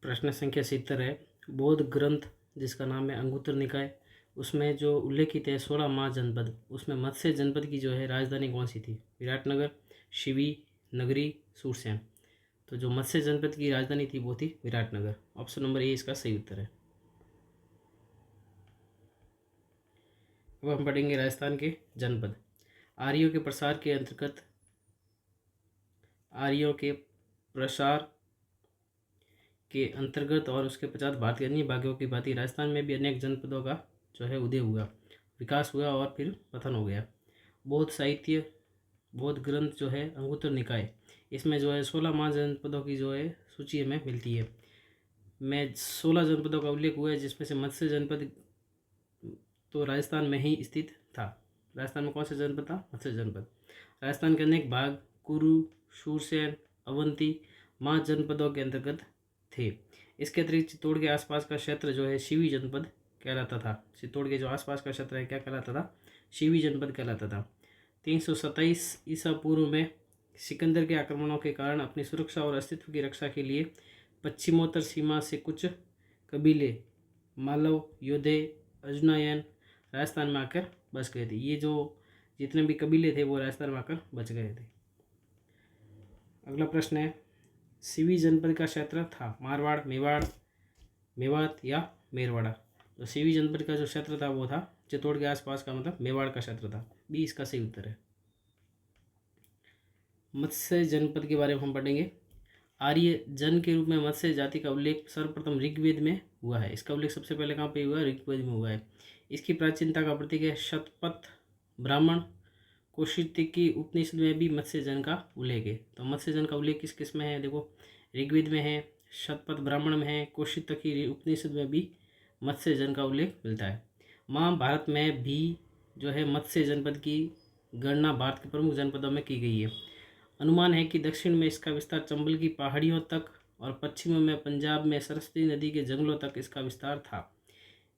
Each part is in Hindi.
प्रश्न संख्या 70 है। बौद्ध ग्रंथ जिसका नाम है अंगुत्तर निकाय, उसमें जो उल्लेखित है 16 महाजनपद, उसमें मत्स्य जनपद की जो है राजधानी कौन सी थी? विराटनगर, शिवी, नगरी, सूरसेन। तो जो मत्स्य जनपद की राजधानी थी वो थी विराटनगर। ऑप्शन नंबर ए इसका सही उत्तर है। अब हम पढ़ेंगे राजस्थान के जनपद। आर्यों के प्रसार के अंतर्गत और उसके पश्चात भारत के अन्य भागों की भांति राजस्थान में भी अनेक जनपदों का जो है उदय हुआ, विकास हुआ और फिर पतन हो गया। बौद्ध साहित्य, बौद्ध ग्रंथ जो है अंगुत्तर निकाय, इसमें जो है 16 महाजनपदों की जो है सूची हमें मिलती है। में 16 जनपदों का उल्लेख हुआ है, जिसमें से मत्स्य जनपद तो राजस्थान में ही स्थित था। राजस्थान में कौन सा जनपद था? मत्स्य जनपद। राजस्थान के अनेक भाग कुरु, सूरसेन, अवंती महाजनपदों के अंतर्गत थे। इसके अतिरिक्त चित्तौड़ के आसपास का क्षेत्र जो है शिवी जनपद कहलाता था। चित्तौड़ के जो आसपास का क्षेत्र है क्या कहलाता था? शिवी जनपद कहलाता था। 327 ईसा पूर्व में सिकंदर के आक्रमणों के कारण अपनी सुरक्षा और अस्तित्व की रक्षा के लिए पश्चिमोत्तर सीमा से कुछ कबीले मालव, योधे, अजनायन राजस्थान में आकर बस गए थे। ये जो जितने भी कबीले थे वो राजस्थान में आकर बच गए थे। अगला प्रश्न है, सिवी जनपद का क्षेत्र था मारवाड़, मेवात या मेरवाड़ा। तो सिवी जनपद का जो क्षेत्र था वो था चित्तौड़ के आसपास का, मतलब मेवाड़ का क्षेत्र था। बी इसका सही उत्तर है। मत्स्य जनपद के बारे में हम पढ़ेंगे। आर्य जन के रूप में मत्स्य जाति का उल्लेख सर्वप्रथम ऋग्वेद में हुआ है। इसका उल्लेख सबसे पहले कहाँ पे हुआ है? ऋग्वेद में हुआ है। इसकी प्राचीनता का प्रतीक है शतपथ ब्राह्मण। कौशिकी उपनिषद में भी मत्स्य जन का उल्लेख है। तो मत्स्य जन का उल्लेख किस किस में है? देखो, ऋग्वेद में है, शतपथ ब्राह्मण में है, कौशिकी उपनिषद में भी मत्स्य जन का उल्लेख मिलता है। महाभारत में भी जो है मत्स्य जनपद की गणना भारत के प्रमुख जनपदों में की गई है। अनुमान है कि दक्षिण में इसका विस्तार चंबल की पहाड़ियों तक और पश्चिम में पंजाब में सरस्वती नदी के जंगलों तक इसका विस्तार था।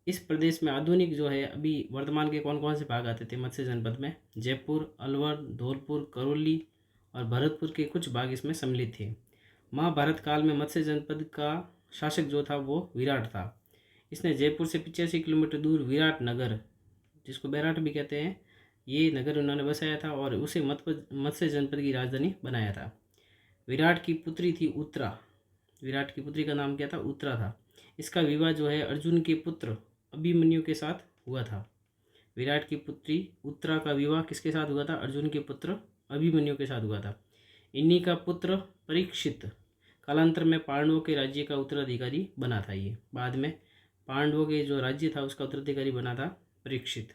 इस प्रदेश में आधुनिक जो है अभी वर्तमान के कौन कौन से भाग आते थे मत्स्य जनपद में? जयपुर, अलवर, धौलपुर, करौली और भरतपुर के कुछ भाग इसमें सम्मिलित थे। महाभारत काल में मत्स्य जनपद का शासक जो था वो विराट था। इसने जयपुर से 85 किलोमीटर दूर विराट नगर, जिसको बैराट भी कहते हैं, ये नगर उन्होंने बसाया था और उसे मत्स्य जनपद की राजधानी बनाया था। विराट की पुत्री थी उत्तरा। विराट की पुत्री का नाम क्या था? उत्तरा था। इसका विवाह जो है अर्जुन के पुत्र अभिमन्यु के साथ हुआ था। विराट की पुत्री उत्तरा का विवाह किसके साथ हुआ था? अर्जुन के पुत्र अभिमन्यु के साथ हुआ था। इन्हीं का पुत्र परीक्षित कालांतर में पांडवों के राज्य का उत्तराधिकारी बना था। ये बाद में पांडवों के जो राज्य था उसका उत्तराधिकारी बना था परीक्षित।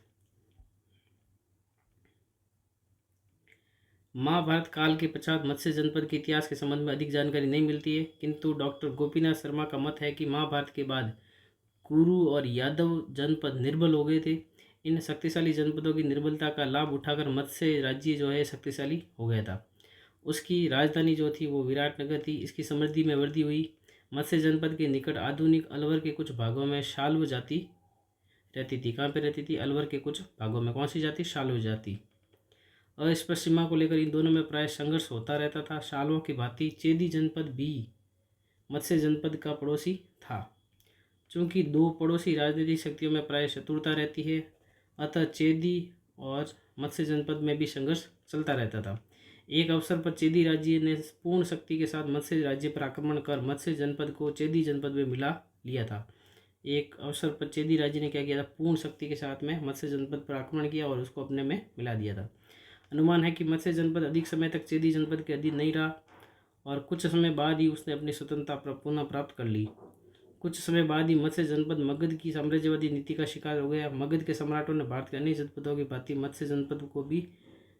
महाभारत काल के पश्चात मत्स्य जनपद के इतिहास के संबंध में अधिक जानकारी नहीं मिलती है, किंतु डॉक्टर गोपीनाथ शर्मा का मत है कि महाभारत के बाद कुरु और यादव जनपद निर्बल हो गए थे। इन शक्तिशाली जनपदों की निर्बलता का लाभ उठाकर मत्स्य राज्य जो है शक्तिशाली हो गया था। उसकी राजधानी जो थी वो विराटनगर थी। इसकी समृद्धि में वृद्धि हुई। मत्स्य जनपद के निकट आधुनिक अलवर के कुछ भागों में शाल्व जाति रहती थी। कहाँ पे रहती थी? अलवर के कुछ भागों में। कौन सी जाति? शाल्व जाति। अस्पष्ट सीमा को लेकर इन दोनों में प्राय संघर्ष होता रहता था। शाल्वों की भांति चेदी जनपद भी मत्स्य जनपद का पड़ोसी था। चूंकि दो पड़ोसी राजनीतिक शक्तियों में प्राय शत्रुता रहती है, अतः चेदी और मत्स्य जनपद में भी संघर्ष चलता रहता था। एक अवसर पर चेदी राज्य ने पूर्ण शक्ति के साथ मत्स्य राज्य पर आक्रमण कर मत्स्य जनपद को चेदी जनपद में मिला लिया था। एक अवसर पर चेदी राज्य ने क्या किया था? पूर्ण शक्ति के साथ में मत्स्य जनपद पर आक्रमण किया और उसको अपने में मिला दिया था। अनुमान है कि मत्स्य जनपद अधिक समय तक चेदी जनपद के अधीन नहीं रहा और कुछ समय बाद ही उसने अपनी स्वतंत्रता पुनः प्राप्त कर ली। कुछ समय बाद ही मत्स्य जनपद मगध की साम्राज्यवादी नीति का शिकार हो गया। मगध के सम्राटों ने भारत के अन्य जनपदों की भांति मत्स्य जनपद को भी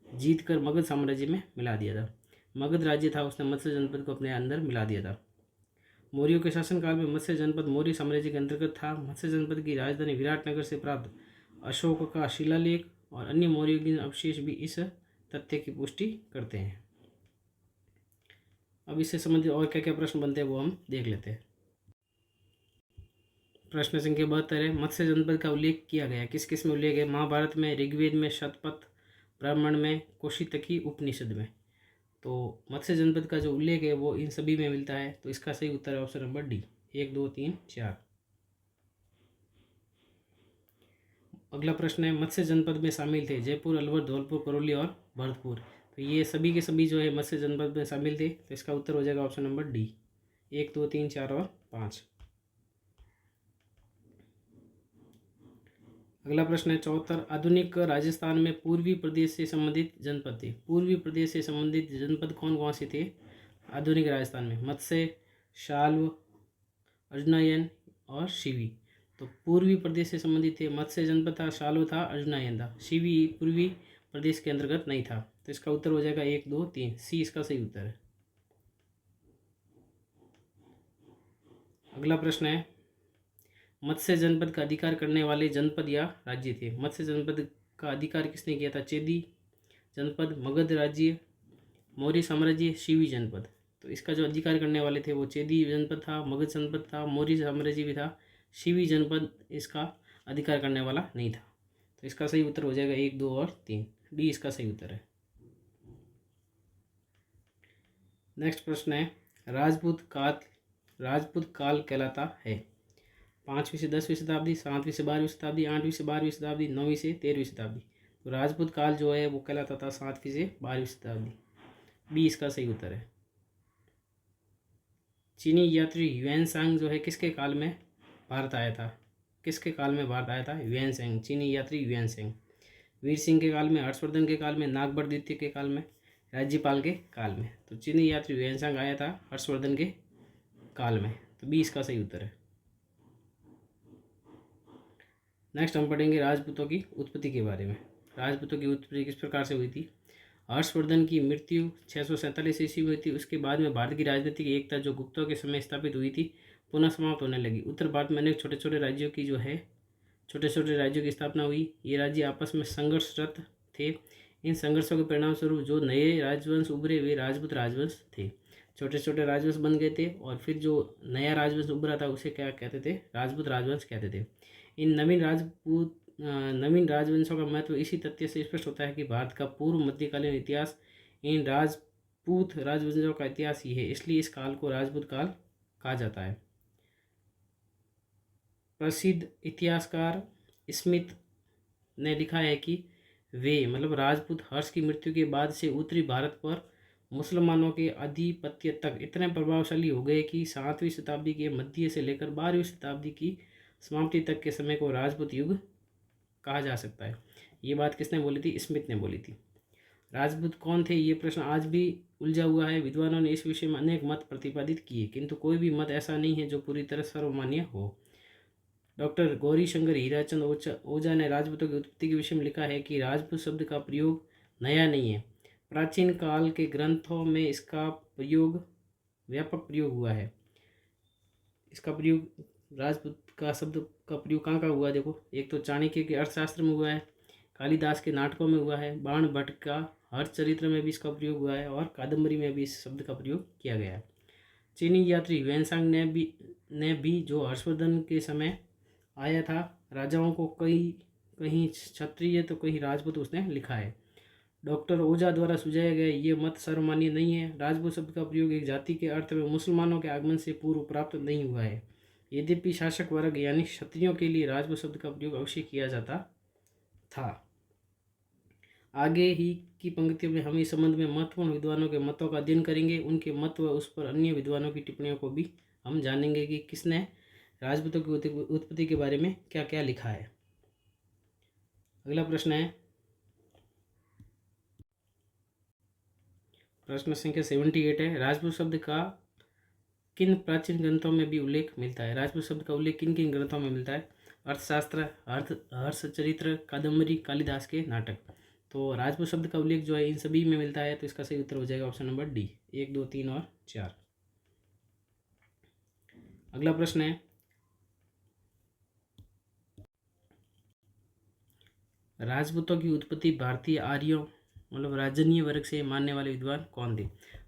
जीत कर मगध साम्राज्य में मिला दिया था। मगध राज्य था, उसने मत्स्य जनपद को अपने अंदर मिला दिया था। मौर्यों के शासनकाल में मत्स्य जनपद मौर्य साम्राज्य के अंतर्गत था। मत्स्य जनपद की राजधानी विराटनगर से प्राप्त अशोक का शिलालेख और अन्य मौर्यों के अवशेष भी इस तथ्य की पुष्टि करते हैं। अब इससे संबंधित और क्या क्या प्रश्न बनते हैं वो हम देख लेते हैं। प्रश्न संख्या 72 है, मत्स्य जनपद का उल्लेख किया गया किस किस में उल्लेख है? महाभारत में, ऋग्वेद में, शतपथ ब्राह्मण में, कौशिकी उपनिषद में। तो मत्स्य जनपद का जो उल्लेख है वो इन सभी में मिलता है। तो इसका सही उत्तर है ऑप्शन नंबर डी, 1 2 3 4। अगला प्रश्न है, मत्स्य जनपद में शामिल थे जयपुर, अलवर, धौलपुर, करौली और भरतपुर। तो ये सभी के सभी जो है मत्स्य जनपद में शामिल थे, तो इसका उत्तर हो जाएगा ऑप्शन नंबर डी, 1 2 3 4 और 5। अगला प्रश्न है 74, आधुनिक राजस्थान में पूर्वी प्रदेश से संबंधित जनपद थे। पूर्वी प्रदेश से संबंधित जनपद कौन कौन से थे आधुनिक राजस्थान में? मत्स्य, शाल्व, अजनायन और शिवी। तो पूर्वी प्रदेश से संबंधित थे, मत्स्य जनपद था, शाल्व था, अजनायन था। शिवी पूर्वी प्रदेश के अंतर्गत नहीं था। तो इसका उत्तर हो जाएगा 1 2 3, सी इसका सही उत्तर है। अगला प्रश्न है, मत्स्य जनपद का अधिकार करने वाले जनपद या राज्य थे। मत्स्य जनपद का अधिकार किसने किया था? चेदी जनपद, मगध राज्य, मौर्य साम्राज्य, शिवी जनपद। तो इसका जो अधिकार करने वाले थे वो चेदी जनपद था, मगध जनपद था, मौर्य साम्राज्य भी था। शिवी जनपद इसका अधिकार करने वाला नहीं था। तो इसका सही उत्तर हो जाएगा 1 2 और 3, डी इसका सही उत्तर है। नेक्स्ट प्रश्न है, राजपूत काल कहलाता है? 5वीं से 10वीं शताब्दी, 7वीं से 12वीं शताब्दी, 8वीं से 12वीं शताब्दी, 9वीं से 13वीं शताब्दी। तो राजपूत काल जो है वो कहलाता था 7वीं से 12वीं शताब्दी, बी इसका सही उत्तर है। चीनी यात्री ह्वेनसांग जो है किसके काल में भारत आया था? किसके काल में भारत आया था? ह्वेनसांग, चीनी यात्री ह्वेनसांग। वीर सिंह के काल में, हर्षवर्धन के काल में, नागबर द्वितीय के काल में, राज्यपाल के काल में। तो चीनी यात्री ह्वेनसांग आया था हर्षवर्धन के काल में। तो बी इसका सही उत्तर है। नेक्स्ट हम पढ़ेंगे राजपूतों की उत्पत्ति के बारे में। राजपूतों की उत्पत्ति किस प्रकार से हुई थी? हर्षवर्धन की मृत्यु 647 ईस्वी में हुई थी। उसके बाद में भारत की राजनीतिक एकता जो गुप्तों के समय स्थापित हुई थी पुनः समाप्त होने लगी। उत्तर भारत में अनेक छोटे छोटे राज्यों की स्थापना हुई। ये राज्य आपस में संघर्षरत थे। इन संघर्षों के परिणाम स्वरूप जो नए राजवंश उभरे वे राजपूत राजवंश थे। छोटे छोटे राजवंश बन गए थे और फिर जो नया राजवंश उभरा था उसे क्या कहते थे? राजपूत राजवंश कहते थे। इन नवीन राजवंशों का महत्व इसी तथ्य से स्पष्ट होता है कि भारत का पूर्व मध्यकालीन इतिहास इन राजपूत राजवंशों का इतिहास ही है, इसलिए इस काल को राजपूत काल कहा जाता है। प्रसिद्ध इतिहासकार स्मिथ ने लिखा है कि वे मतलब राजपूत हर्ष की मृत्यु के बाद से उत्तरी भारत पर मुसलमानों के आधिपत्य तक इतने प्रभावशाली हो गए कि 7वीं शताब्दी के मध्य से लेकर 12वीं शताब्दी की समाप्ति तक के समय को राजपूत युग कहा जा सकता है। ये बात किसने बोली थी? स्मिथ ने बोली थी। राजपूत कौन थे? ये प्रश्न आज भी उलझा हुआ है। विद्वानों ने इस विषय में अनेक मत प्रतिपादित किए, किंतु कोई भी मत ऐसा नहीं है जो पूरी तरह सर्वमान्य हो। डॉक्टर गौरी शंकर हीराचंद ओझा ने राजपूतों की उत्पत्ति के विषय में लिखा है कि राजपूत शब्द का प्रयोग नया नहीं है। प्राचीन काल के ग्रंथों में इसका व्यापक प्रयोग हुआ है। इसका प्रयोग राजपूत का शब्द का प्रयोग कहाँ हुआ है? देखो, एक तो चाणक्य के अर्थशास्त्र में हुआ है, कालिदास के नाटकों में हुआ है, बाण भट्ट का हरचरित्र में भी इसका प्रयोग हुआ है और कादम्बरी में भी इस शब्द का प्रयोग किया गया है। चीनी यात्री ह्वेनसांग ने भी जो हर्षवर्धन के समय आया था, राजाओं को कहीं क्षत्रिय तो कहीं राजपूत उसने लिखा है। डॉक्टर ओझा द्वारा सुझाया गया ये मत सर्वमान्य नहीं है। राजपूत शब्द का प्रयोग एक जाति के अर्थ में मुसलमानों के आगमन से पूर्व प्राप्त नहीं हुआ है। यद्यपि शासक वर्ग यानी क्षत्रियों के लिए राजपूत शब्द का प्रयोग अवश्य किया जाता था। आगे ही की पंक्तियों में हम इस संबंध में महत्वपूर्ण विद्वानों के मतों का अध्ययन करेंगे। उनके मत व उस पर अन्य विद्वानों की टिप्पणियों को भी हम जानेंगे कि किसने राजपूतों की उत्पत्ति के बारे में क्या क्या लिखा है। अगला प्रश्न है प्रश्न संख्या 78 है, राजपूत शब्द का किन प्राचीन ग्रंथों में भी उल्लेख मिलता है? राजपूत शब्द का उल्लेख किन किन ग्रंथों में मिलता है? अर्थशास्त्र, हर्षचरित्र, कादम्बरी, कालिदास के नाटक। तो राजपूत शब्द का उल्लेख जो है इन सभी में मिलता है। तो इसका सही उत्तर हो जाएगा ऑप्शन नंबर डी, 1 2 3 और 4। अगला प्रश्न है, राजपूतों की उत्पत्ति भारतीय आर्यों मतलब राजनीय वर्ग से मानने वाले विद्वान कौन थे?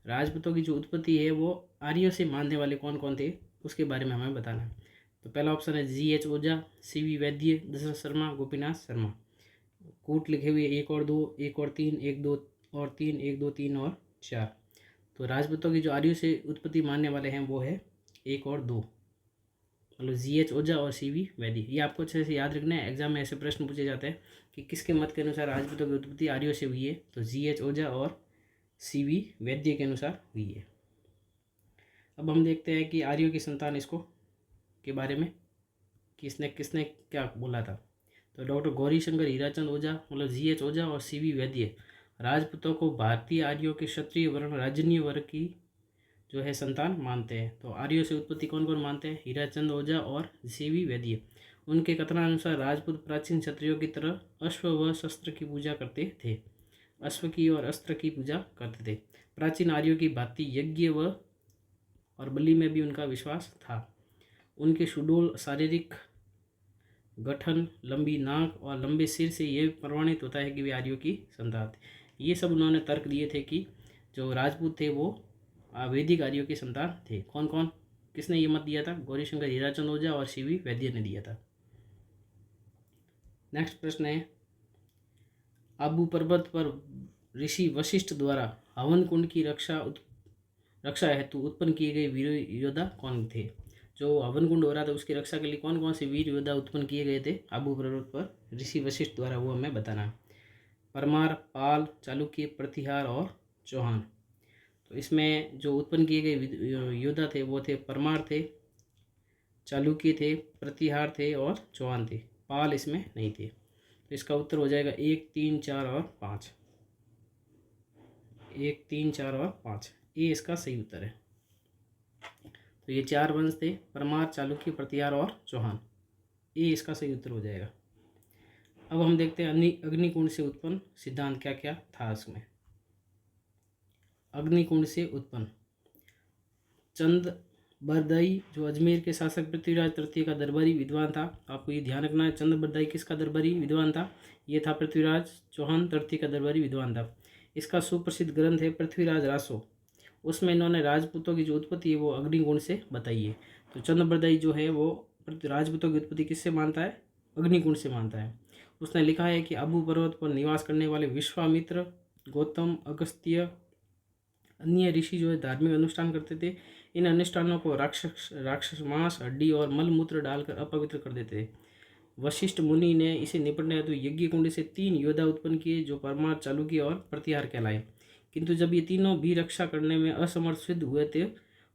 राजपूतों की जो उत्पत्ति है वो आर्यों से मानने वाले कौन कौन थे उसके बारे में हमें बताना है। तो पहला ऑप्शन है GH ओझा, CV वैद्य, दशरथ शर्मा, गोपीनाथ शर्मा। कूट लिखे हुए 1 और 2, 1 और 3, 1 2 और 3, 1 2 3 और 4। तो राजपूतों की जो आर्यों से उत्पत्ति मानने वाले हैं वो है 1 और 2। मतलब GH ओझा और CV वैद्य। ये आपको अच्छे से याद रखना है, एग्जाम में ऐसे प्रश्न पूछे जाते हैं कि किसके मत के अनुसार राजपूतों की उत्पत्ति आर्यों से हुई है, तो GH ओझा और CV वैद्य के अनुसार हुई है। अब हम देखते हैं कि आर्यों की संतान इसको के बारे में किसने किसने क्या बोला था। तो डॉक्टर गौरीशंकर हीराचंद ओझा मतलब GH ओझा और CV वैद्य राजपूतों को भारतीय आर्यों के क्षत्रिय वर्ण राजनीय वर्ग की जो है संतान मानते हैं। तो आर्यों से उत्पत्ति कौन कौन मानते हैं? हीराचंद ओझा और CV वैद्य। उनके कथनानुसार राजपूत प्राचीन क्षत्रियों की तरह अश्व व शस्त्र की पूजा करते थे, अश्व की और अस्त्र की पूजा करते थे। प्राचीन आर्यों की भांति यज्ञ व और बलि में भी उनका विश्वास था। उनके सुडौल शारीरिक गठन, लंबी नाक और लंबे सिर से ये प्रमाणित होता है कि वे आर्यों की संतान थे। ये सब उन्होंने तर्क दिए थे कि जो राजपूत थे वो वैदिक आर्यों की संतान थे। कौन कौन किसने ये मत दिया था? गौरीशंकर हीराचंद ओझा और CV वैद्य ने दिया था। नेक्स्ट प्रश्न है, आबू पर्वत पर ऋषि वशिष्ठ द्वारा हवन कुंड की रक्षा हेतु उत्पन्न किए गए वीर योद्धा कौन थे? जो हवन कुंड हो रहा था उसकी रक्षा के लिए कौन कौन से वीर योद्धा उत्पन्न किए गए थे आबू पर्वत पर ऋषि वशिष्ठ द्वारा, वो हमें बताना है। परमार, पाल, चालुक्य, प्रतिहार और चौहान। तो इसमें जो उत्पन्न किए गए योद्धा थे वो थे परमार थे, चालुक्य थे, प्रतिहार थे और चौहान थे। पाल इसमें नहीं थे। तो इसका उत्तर हो जाएगा 1, 3, 4 और 5। 1, 3, 4 और 5 ये इसका सही उत्तर है। तो ये 4 वंश थे, परमार, चालुक्य, प्रतिहार और चौहान। ये इसका सही उत्तर हो जाएगा। अब हम देखते हैं अग्निकुंड से उत्पन्न सिद्धांत क्या क्या था इसमें। अग्निकुंड से उत्पन्न चंद बरदाई जो अजमेर के शासक पृथ्वीराज तृतीय का दरबारी विद्वान था। आपको ये ध्यान रखना है, चंद बरदाई किसका दरबारी विद्वान था? ये था पृथ्वीराज चौहान तृतीय का दरबारी विद्वान था। इसका सुप्रसिद्ध ग्रंथ है पृथ्वीराज रासो। उसमें इन्होंने राजपूतों की जो उत्पत्ति है वो अग्निकुंड से बताई है। तो चंद बरदाई जो है वो राजपूतों की उत्पत्ति किससे मानता है? अग्निकुंड से मानता है। उसने लिखा है कि आबू पर्वत पर निवास करने वाले विश्वामित्र, गौतम, अगस्त्य, अन्य ऋषि जो है धार्मिक अनुष्ठान करते थे। इन अनुष्ठानों को राक्षस मांस, हड्डी और मलमूत्र डालकर अपवित्र कर देते थे। वशिष्ठ मुनि ने इसे निपटने हेतु यज्ञ कुंड से 3 योद्धा उत्पन्न किए जो परमार, चालुक्य और प्रतिहार कहलाए। किंतु जब ये तीनों भी रक्षा करने में असमर्थ सिद्ध हुए थे,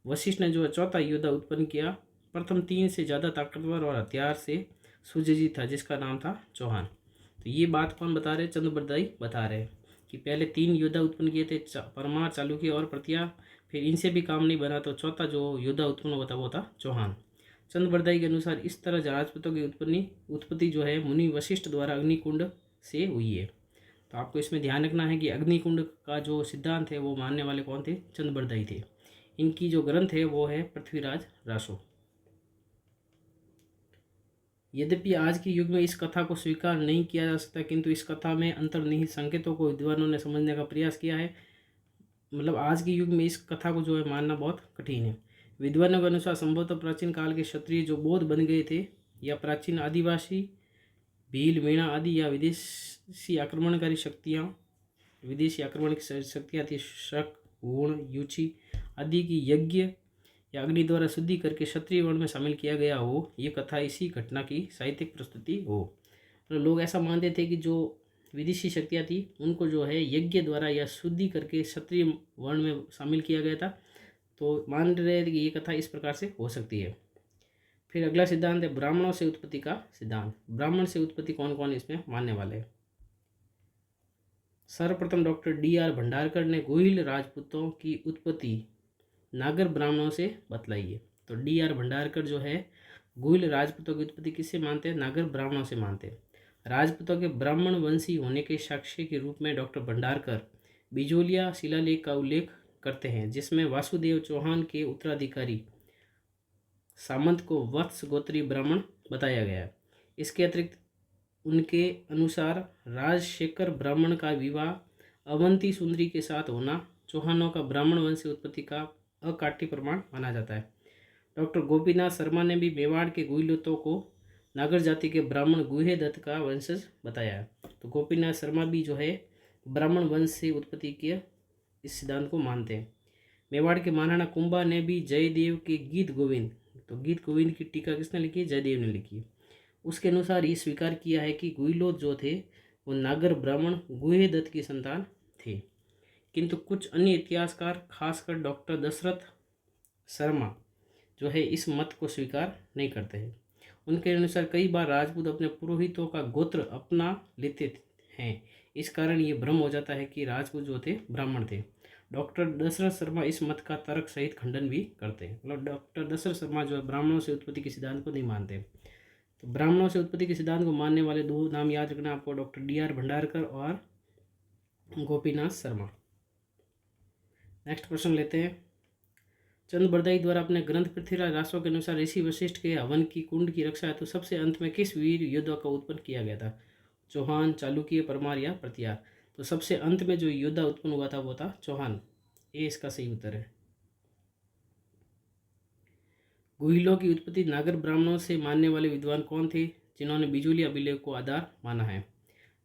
वशिष्ठ ने जो चौथा योद्धा उत्पन्न किया, प्रथम 3 से ज़्यादा ताकतवर और हथियार से सुसज्जित था, जिसका नाम था चौहान। तो ये बात कौन बता रहे? चंद बरदाई बता रहे कि पहले 3 योद्धा उत्पन्न किए थे, परमार, चालुक्य और प्रतिहार। फिर इनसे भी काम नहीं बना तो चौथा जो योद्धा उत्पन्न हुआ था वो था चौहान। चंद बरदाई के अनुसार इस तरह राजपूतों की उत्पत्ति जो है मुनि वशिष्ठ द्वारा अग्निकुंड से हुई है। तो आपको इसमें ध्यान रखना है कि अग्निकुंड का जो सिद्धांत है वो मानने वाले कौन थे? चंद बरदाई थे। इनकी जो ग्रंथ है वो है पृथ्वीराज रासो। यद्यपि आज के युग में इस कथा को स्वीकार नहीं किया जा सकता, किंतु इस कथा में अंतर्निहित संकेतों को विद्वानों ने समझने का प्रयास किया है। मतलब आज के युग में इस कथा को जो है मानना बहुत कठिन है। विद्वानों के अनुसार संभवतः प्राचीन काल के क्षत्रिय जो बौद्ध बन गए थे, या प्राचीन आदिवासी भील, मीणा आदि, या विदेशी आक्रमणकारी शक्तियाँ थी, शक, गुण, युचि आदि की यज्ञ या अग्नि द्वारा शुद्धि करके क्षत्रिय वर्ण में शामिल किया गया हो। ये कथा इसी घटना की साहित्यिक प्रस्तुति हो। तो लोग ऐसा मानते थे कि जो विदेशी शक्तियाँ थी उनको जो है यज्ञ द्वारा या शुद्धि करके क्षत्रिय वर्ण में शामिल किया गया था। तो मान रहे थे कि ये कथा इस प्रकार से हो सकती है। फिर अगला सिद्धांत है ब्राह्मणों से उत्पत्ति का सिद्धांत। ब्राह्मण से उत्पत्ति कौन कौन इसमें मानने वाले हैं? सर्वप्रथम डॉक्टर DR भंडारकर ने गोहिल राजपूतों की उत्पत्ति नागर ब्राह्मणों से बतलाई है। तो DR भंडारकर जो है गोहिल राजपूतों की उत्पत्ति किससे मानते हैं? नागर ब्राह्मणों से मानते हैं। राजपूतों के ब्राह्मण वंशी होने के साक्ष्य के रूप में डॉक्टर भंडारकर बिजोलिया शिलालेख का उल्लेख करते हैं, जिसमें वासुदेव चौहान के उत्तराधिकारी सामंत को वत्स गोत्रीय ब्राह्मण बताया गया है। इसके अतिरिक्त उनके अनुसार राजशेखर ब्राह्मण का विवाह अवंती सुंदरी के साथ होना चौहानों का ब्राह्मण वंश से उत्पत्ति का अकाट्य प्रमाण माना जाता है। डॉक्टर गोपीनाथ शर्मा ने भी मेवाड़ के गुहिलों को नागर जाति के ब्राह्मण गुहे दत्त का वंशज बताया है। तो गोपीनाथ शर्मा भी जो है ब्राह्मण वंश से उत्पत्ति के इस सिद्धांत को मानते हैं। मेवाड़ के महाराणा कुंभा ने भी जयदेव के गीत गोविंद तो गीत गोविंद की टीका किसने लिखी है? जयदेव ने लिखी है। उसके अनुसार ये स्वीकार किया है कि गुहिलोत जो थे वो नागर ब्राह्मण गुहेदत्त की संतान थे, किंतु कुछ अन्य इतिहासकार खासकर डॉक्टर दशरथ शर्मा जो है इस मत को स्वीकार नहीं करते हैं। उनके अनुसार कई बार राजपूत अपने पुरोहितों का गोत्र अपना लेते हैं, इस कारण ये भ्रम हो जाता है कि राजपूत जो थे ब्राह्मण थे। डॉक्टर दशरथ शर्मा इस मत का तर्क सहित खंडन भी करते हैं। मतलब डॉक्टर दशरथ शर्मा जो है ब्राह्मणों से उत्पत्ति के सिद्धांत को नहीं मानते। तो ब्राह्मणों से उत्पत्ति के सिद्धांत को मानने वाले दो नाम याद रखना आपको, डॉक्टर DR भंडारकर और गोपीनाथ शर्मा। नेक्स्ट प्रश्न लेते हैं। चंद बरदाई द्वारा अपने ग्रंथ पृथ्वीराज रासो के अनुसार ऋषि वशिष्ठ के हवन की कुंड की रक्षा हेतु सबसे अंत में किस वीर योद्धा का उत्पन्न किया गया था? चौहान, चालुक्य, परमार या प्रतिहार? तो सबसे अंत में जो योद्धा उत्पन्न हुआ था वो था चौहान। ये इसका सही उत्तर है। गुहिलों की उत्पत्ति नागर ब्राह्मणों से मानने वाले विद्वान कौन थे जिन्होंने बिजूली अभिलेख को आधार माना है?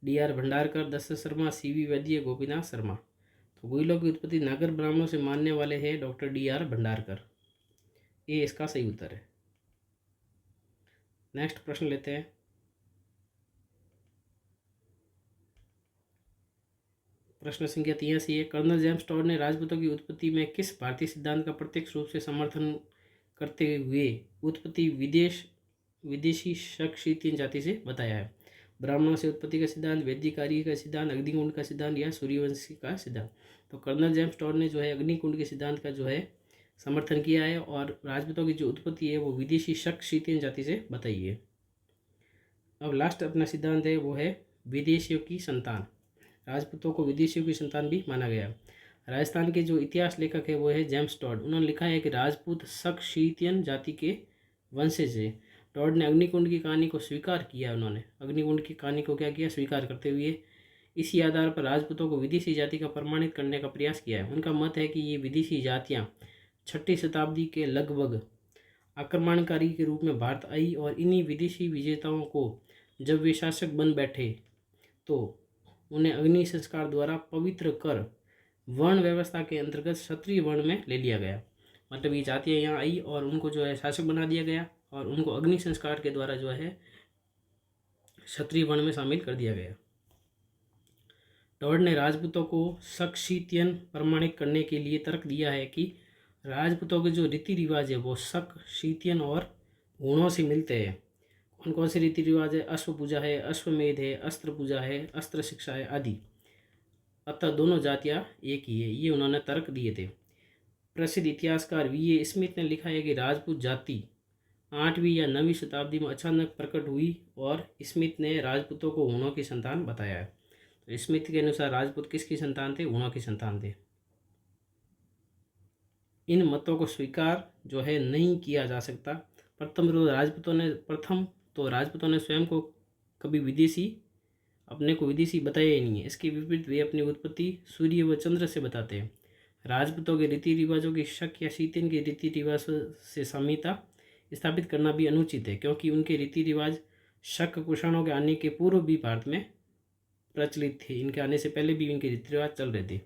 DR भंडारकर, दशरथ शर्मा, CV वैद्य, गोपीनाथ शर्मा। तो गुहिलों की उत्पत्ति नागर ब्राह्मणों से मानने वाले हैं डॉक्टर DR भंडारकर। ये इसका सही उत्तर है। नेक्स्ट प्रश्न लेते हैं। प्रश्न संख्या 83 है। कर्नल जेम्स टॉड ने राजपूतों की उत्पत्ति में किस भारतीय सिद्धांत का प्रत्यक्ष रूप से समर्थन करते हुए उत्पत्ति विदेशी शक जाति से बताया है? ब्राह्मणों से उत्पत्ति का सिद्धांत, वैदिक आर्य का सिद्धांत, अग्निकुंड का सिद्धांत या सूर्यवंशी का सिद्धांत? तो कर्नल जेम्स टॉड ने जो है अग्निकुंड के सिद्धांत का जो है समर्थन किया है और राजपूतों की जो उत्पत्ति है वो विदेशी शक जाति से बताई है। अब लास्ट अपना सिद्धांत है वो है विदेशियों की संतान। राजपूतों को विदेशियों की संतान भी माना गया। राजस्थान के जो इतिहास लेखक है वो है जेम्स टॉड। उन्होंने लिखा है कि राजपूत शक जाति के वंशज है। टॉड ने अग्निकुंड की कहानी को स्वीकार किया। उन्होंने अग्निकुंड की कहानी को क्या किया? स्वीकार करते हुए इसी आधार पर राजपूतों को विदेशी जाति का प्रमाणित करने का प्रयास किया है। उनका मत है कि ये विदेशी जातियाँ 6ठी शताब्दी के लगभग आक्रमणकारी के रूप में भारत आई और इन्हीं विदेशी विजेताओं को जब वे शासक बन बैठे तो उन्हें अग्नि संस्कार द्वारा पवित्र कर वर्ण व्यवस्था के अंतर्गत क्षत्रिय वर्ण में ले लिया गया। मतलब ये जातियाँ यहाँ आई और उनको जो है शासक बना दिया गया और उनको अग्नि संस्कार के द्वारा जो है क्षत्रिय वर्ण में शामिल कर दिया गया। टॉड ने राजपूतों को शक प्रमाणित करने के लिए तर्क दिया है कि राजपूतों के जो रीति रिवाज है वो शक और गुणों से मिलते हैं। कौन कौन से रीति रिवाज है? अश्व पूजा है, अश्वमेध है, अस्त्र पूजा है, अस्त्र शिक्षा है आदि। अतः दोनों जातियाँ एक ही है, ये उन्होंने तर्क दिए थे। प्रसिद्ध इतिहासकार VA स्मिथ ने लिखा है कि राजपूत जाति 8वीं या 9वीं शताब्दी में अचानक प्रकट हुई और स्मिथ ने राजपूतों को हुणों की संतान बताया है। तो स्मिथ के अनुसार राजपूत किसकी संतान थे? हुणों की संतान थे। इन मतों को स्वीकार जो है नहीं किया जा सकता। प्रथम तो राजपूतों ने स्वयं को कभी अपने को विदेशी बताया ही नहीं है। इसके विपरीत वे अपनी उत्पत्ति सूर्य व चंद्र से बताते हैं। राजपूतों के रीति रिवाजों की शक या शीतन के रीति रिवाज से साम्यता स्थापित करना भी अनुचित है, क्योंकि उनके रीति रिवाज शक कुषाणों के आने के पूर्व भी भारत में प्रचलित थे। इनके आने से पहले भी इनके रीति रिवाज चल रहे थे।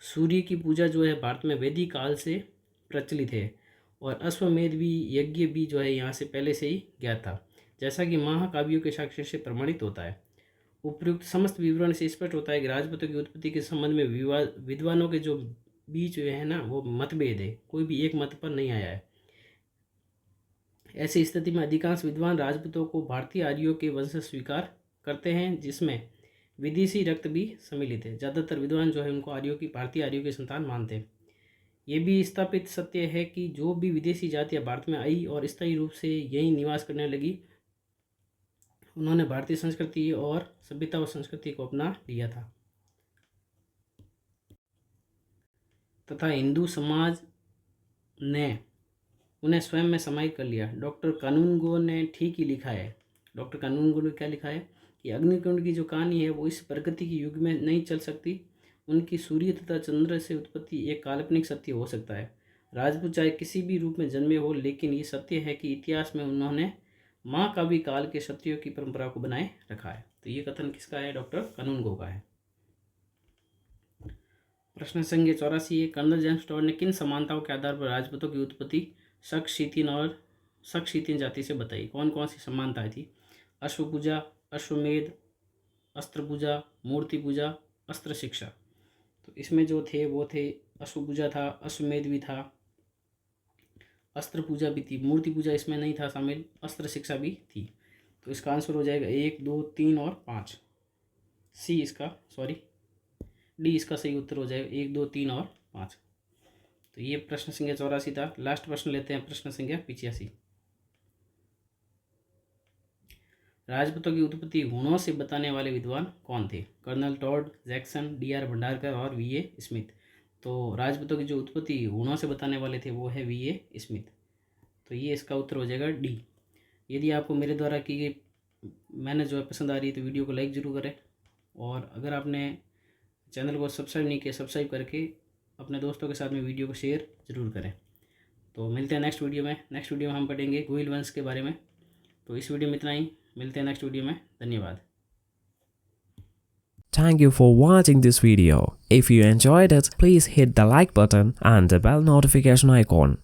सूर्य की पूजा जो है भारत में वैदिक काल से प्रचलित है और अश्वमेध भी यज्ञ भी जो है यहाँ से पहले से ही ज्ञात था, जैसा कि महाकाव्यों के साक्ष्य से प्रमाणित होता है। उपयुक्त समस्त विवरण से स्पष्ट होता है कि राजपूतों की उत्पत्ति के संबंध में विद्वानों के जो बीच है ना वो मतभेद है, कोई भी एक मत पर नहीं आया है। ऐसी स्थिति में अधिकांश विद्वान राजपूतों को भारतीय आर्यों के वंश स्वीकार करते हैं, जिसमें विदेशी रक्त भी सम्मिलित है। ज़्यादातर विद्वान जो है उनको भारतीय आर्यों की संतान मानते हैं। ये भी स्थापित सत्य है कि जो भी विदेशी जातियाँ भारत में आई और स्थायी रूप से यहीं निवास करने लगी, उन्होंने भारतीय संस्कृति और सभ्यता और संस्कृति को अपना लिया था तथा हिंदू समाज ने उन्हें स्वयं में समाहित कर लिया। डॉक्टर कानूनगो ने ठीक ही लिखा है। डॉक्टर कानूनगो ने क्या लिखा है कि अग्निकुंड की जो कहानी है वो इस प्रगति के युग में नहीं चल सकती। उनकी सूर्य तथा चंद्र से उत्पत्ति एक काल्पनिक सत्य हो सकता है। राजपूत चाहे किसी भी रूप में जन्मे हो, लेकिन ये सत्य है कि इतिहास में उन्होंने महाकाव्य काल के क्षत्रियों की परंपरा को बनाए रखा है। तो ये कथन किसका है? डॉक्टर कानूनगो का है। प्रश्न संख्या 84 है। कर्नल जेम्स टॉड ने किन समानताओं के आधार पर राजपूतों की उत्पत्ति शक जाति से बताइए। कौन कौन सी समानताएं थी? अश्व पूजा, अश्वमेध, अस्त्र पूजा, मूर्ति पूजा, अस्त्र शिक्षा। तो इसमें जो थे वो थे अश्व पूजा था, अश्वमेध भी था, अस्त्र पूजा भी थी, मूर्ति पूजा इसमें नहीं था शामिल, अस्त्र शिक्षा भी थी। तो इसका आंसर हो जाएगा 1, 2, 3 और 5। सी इसका, सॉरी डी इसका सही उत्तर हो जाएगा 1, 2, 3 और 5। तो ये प्रश्न संख्या 84 था। लास्ट प्रश्न लेते हैं, प्रश्न संख्या 85। राजपूतों की उत्पत्ति हुणों से बताने वाले विद्वान कौन थे? Colonel Tod, Jackson, D R. Bhandarkar और वी.ए. स्मिथ। तो राजपूतों की जो उत्पत्ति हुणों से बताने वाले थे वो है वी.ए. स्मिथ। तो ये इसका उत्तर हो जाएगा डी। यदि आपको मेरे द्वारा की गई मेहनत जो है पसंद आ रही है तो वीडियो को लाइक ज़रूर करें, और अगर आपने चैनल को सब्सक्राइब नहीं किया, सब्सक्राइब करके अपने दोस्तों के साथ में वीडियो को शेयर ज़रूर करें। तो मिलते हैं नेक्स्ट वीडियो में। नेक्स्ट वीडियो में हम पढ़ेंगे गोहिल वंश के बारे में। तो इस वीडियो में इतना ही, मिलते हैं नेक्स्ट वीडियो में। धन्यवाद। Thank you for watching this video. If you enjoyed it, please hit the like button and the bell notification icon.